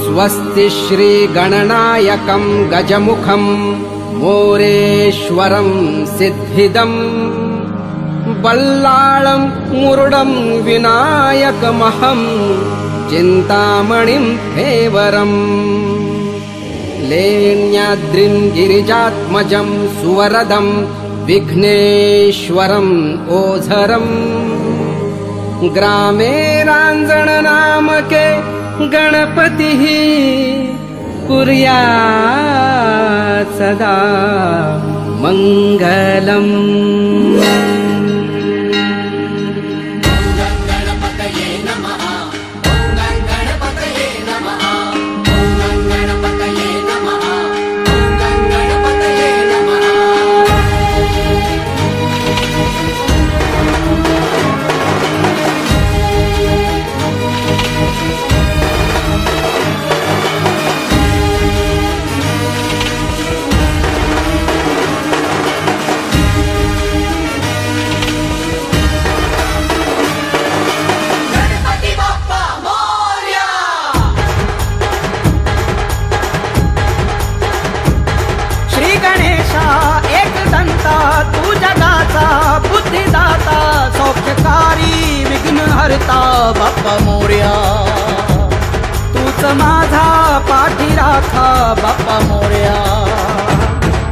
स्वस्ति श्री गणनायकं गजमुखं मोरेश्वरं सिद्धिदं बल्लाळं मुरुडं विनायकमहं चिन्तामणिं हेवरम् लेण्याद्रिं गिरिजात्मजं सुवरदं विघ्नेश्वरं ओझरं ग्रामे रांजण नामके गणपतिः कुर्यात् सदा मंगलम्। तू जगाचा बुद्धिदाता सौख्यकारी विघ्नहर्ता बाप्पा मोरया तूच माझा पाठीराखा बाप्पा मोरया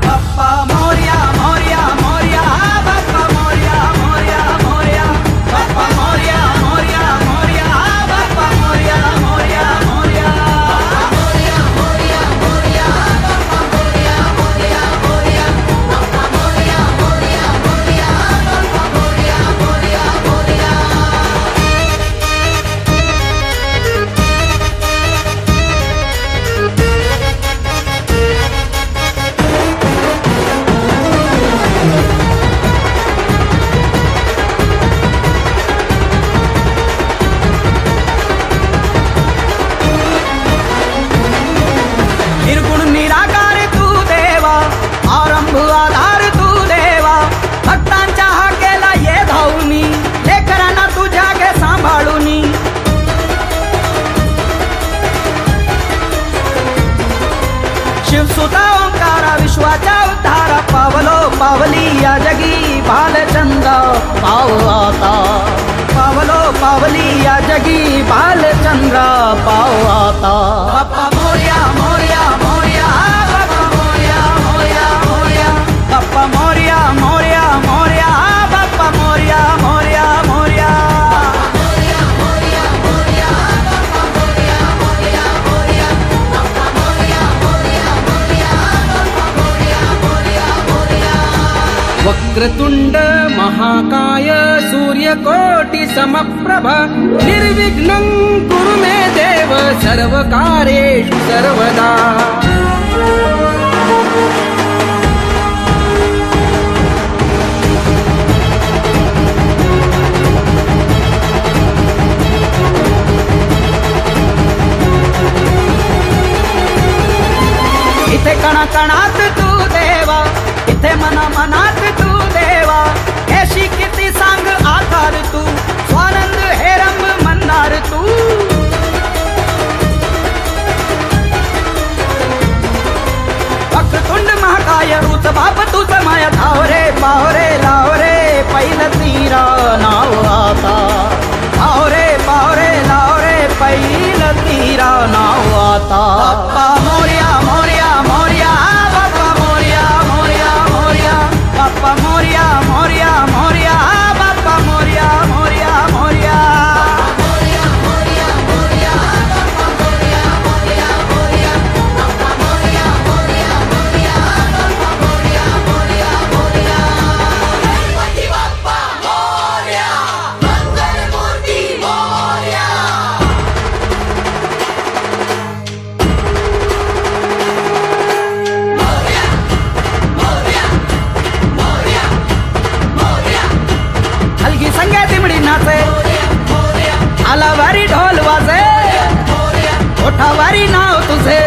बाप्पा मोरया मोरया मोरया बाप्पा मोरया मोरया मोरया बाप्पा मोरया मोरया मोरया बाप्पा मोरया मोरया मोरया शिवसुता ओंकारा विश्वाचा उद्धारा पावलो पावली या जगी बालचंद्र पाव आता पावलो पावली या जगी बालचंद्र पाव आता बाप्पा मोरया मोरया मोरया बाप्पा मोरया मोरया मोरया बाप्पा मोरया मोरया मोरया बाप्पा मोरया मोरया मोरया वक्रतुंड महाकाय सूर्यकोटि समप्रभ निर्विघ्नं कुरु मे देव सर्वकार्येषु सर्वदा। इथे कणा कणात तू देवा इथे मना मनात तू देवा ऐशी किती सांग आधार तू स्वानंद हेरम मंदार तू वक्रतुंड महाकाय रूच बाप तूच माया धावरे पावरे लावरे पैल तीरा नाव आता पावरे पावरे लावरे पैल तीरा नाव आता बाप्पा मोरया मोरया मोरया बाप्पा मोरया मोरया मोरया बाप्पा मोरया मोरया मोरया बाप्पा मोरया मोरया मोरया आला वारी ढोल वाजे ओठावारी नाव तुझे